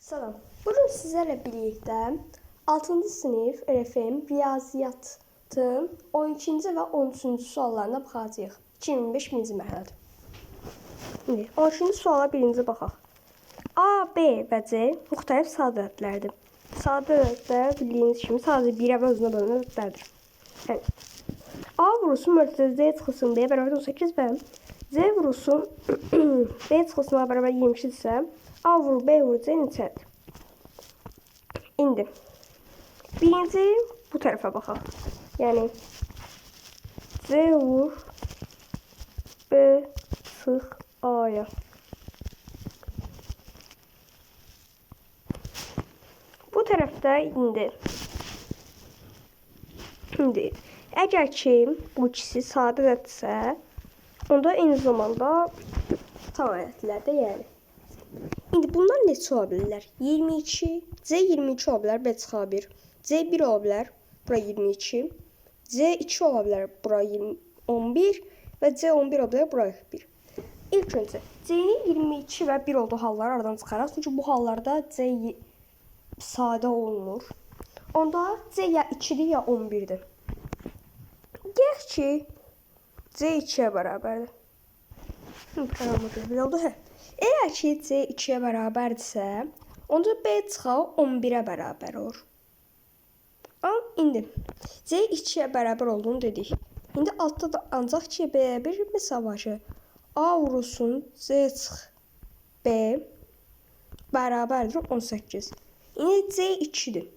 Salam. Bugün sizlerle birlikte 6. sınıf RFM riyaziyyatın 12-ci və 13-cü suallarına baxacağıq. 2025-ci mərhələdə. İndi 13-cü suala birinci baxaq. A, B və C müxtəlif sadə ədədlərdir. Sadə ədədlər bildiyiniz kimi sadəcə birə və özünə bölünən ədədlərdir. Yəni, A vurusu mörtəzə D çıxılsın B bərabər 18 və C vurusu B çıxılsın A bərabər 22 isə A vurur B vurur C neçədir? İndi birinci bu tərəfə baxaq. Yəni C vur B çıx A'ya. Bu tərəfdə indi əgər ki bu ikisi sadə ədəddirsə, onda eyni zamanda tam ədədlərdə yəni. İndi bunlar neçə ola bilirlər? 22, C 22 ola bilər, B çıxa 1. C 1 ola bilər, bura 22. C 2 ola bilər, bura 11 və C 11 ola bilər, bura 1. İlk öncə C'nin 22 və 1 olduğu halları aradan çıxaraq, çünki bu hallarda C sadə olmur. Onda C ya 2-dir ya 11-dir. Deyək ki C 2-yə bərabərdir. Proqramı belə oldu, hə. Eğer ki C 2'ye bərabərdirsə, onda B çıxa 11'ə bərabər olur. İndi C 2'ye bərabər olduğunu dedik. İndi altda da ancaq ki B bir misal var ki, A vurulsun C çıx B bərabərdir 18. İndi C 2'dir.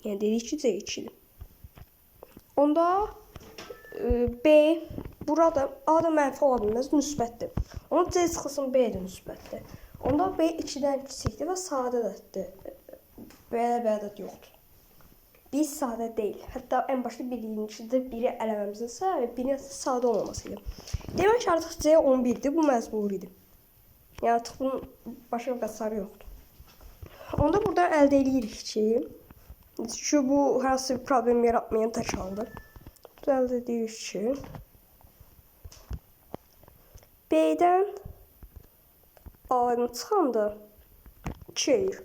Yəni dedik ki C 2'dir. Onda B burada A da mənfi ola bilməz, müsbətdir. Onun C çıxılsın B də müsbətdir. Onda B 2-dən kiçikdir və sadədir. Belə bir ədəd yoxdur. Bir sadə deyil. Hətta en başta birincidə biri eləməmizsə, birinin sadə olmamasıydı. Demək ki artıq C 11'dir, bu məcburi idi. Yəni artıq bunun başqa bir qəsarı yoxdur. Onda buradan əldə edirik ki, çünki bu hər hansı bir problem yaratmayan tək haldır. Burada əldə edirik ki, B'den A'nın çıxanda 2 edir.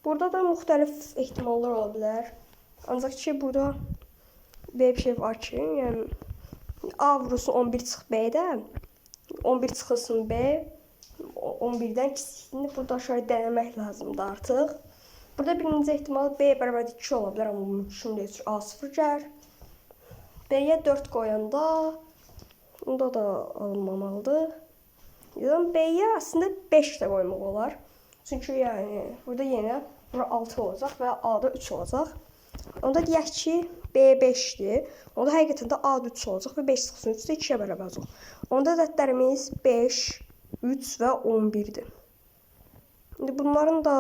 Burada da müxtəlif ehtimallar ola bilər. Ancaq ki burada B bir şey var ki, yəni A vurulsun 11 çıx B'dən, 11 çıxılsın B, 11'dən kiçikdir. Burada aşağı denemək lazımdır artıq. Burada birinci ehtimal B bərabər 2 ola bilər, amma mümkün deyil. A 0 gəlir. B'yə 4 qoyanda bunda da alınmamalıdır. Yəni B'yə əslində 5 də qoymaq olar. Çünki yəni burada yenə bura 6 olacaq və A'da 3 olacaq. Onda deyək ki B 5'dir. Onda həqiqətən də A'da 3 olacaq və 5 çıxsın 3 də 2-yə bərabər olacaq. Onda ədədlərimiz 5, 3 və 11'dir. İndi bunların da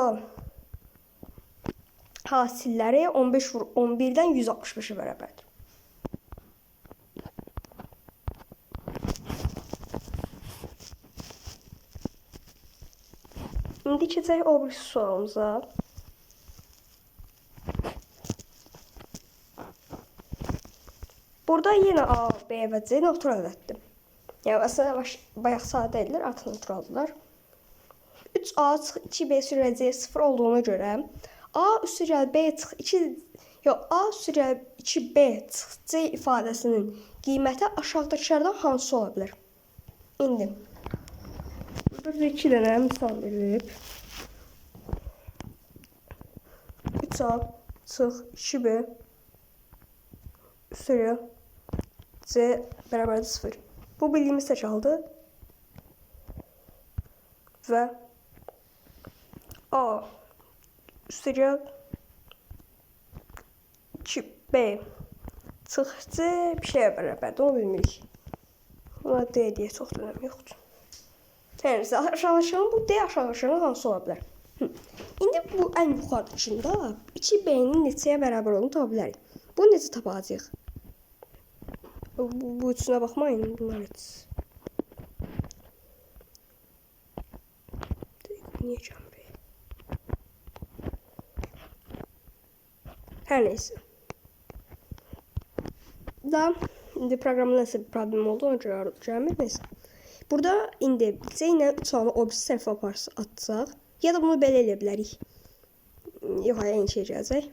hasilləri 15 vur 11'dən 165'ə bərabərdir. İndi keçək o bir sualımıza. Burada yenə A, B və C natural ədəddir. Yəni əslində bayaq sadə edilər, artıq naturaldılar. 3A çıx 2B sürə C 0 olduğuna görə A üstəgəl B çıx 2 yox A üstəgəl 2B çıx C ifadəsinin qiyməti aşağıdakılardan hansı ola bilər? İndi burada 2 dənə misal verilib. 3A çıx 2B üstəgəl C bərabərdir 0. Bu bildiyimiz təkrardır. Və A üstəgəl 2B çıx C bir şeyə bərabərdir. Onu bilmirik. Buna D deyə çox da önəm yoxdur. Yəni aşağıdakıların bu D aşağıdakıların hansı ola bilər? İndi bu ən yuxarıdakında 2B'nin neçəyə bərabər olduğunu tapa bilərik. Bunu necə tapacağıq? Bu üçünə baxmayın. Bunlar heç. Niyə gəlmir? Hər neysə. İndi proqramda nəsə bir problem oldu, ona görə gəlmir. Neysə. Burada indi C ilə 3 olanı o birisi tərəfə atsaq, Ya da bunu belə eləyə bilərik. Yox, eyni şey gələcək.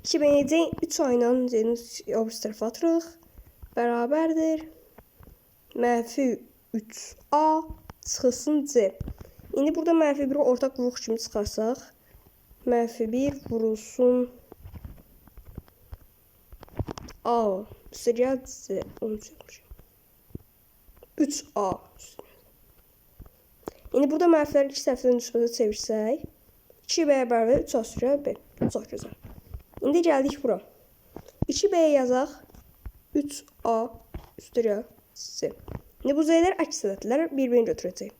2B-ci 3 ayla C-ni o birisi tərəfə atırıq. Bərabərdir. Mənfi 3A çıxılsın C. İndi burada mənfi 1-i ortaq qrup kimi çıxarsaq, mənfi 1 vurulsun A. Üstəgəl C. 3A. İndi burada mənfiləri 2 tərəfdən müsbətə çevirsək, 2 bərabər 3 üstəgəl B. Çox gözəl. İndi gəldik bura. 2B yazaq, 3A üstəgəl C. İndi bu Z-lər əks ədədlər bir-birini götürəcək.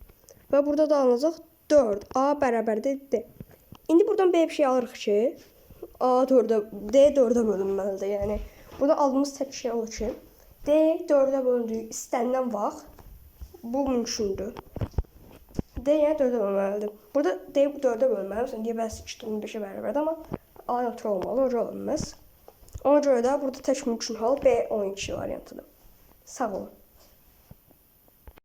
Və burada da alınacaq 4A bərabərdir D. İndi buradan B bir şey alırıq ki, D 4-ə bölünməlidir. Yəni, burada aldığımız tək şey olur ki, D 4-ə bölündüyü istənilən vaxt bu mümkündür. D yəni 4-ə bölünməlidir. Burada D 4-ə bölünməlidir. Niyə bəs 2-5-ə bərabərdir, amma A nötr olmalı, oca olunmaz. Ona görə də burada tək mümkün hal B12 variantıdır. Sağ olun.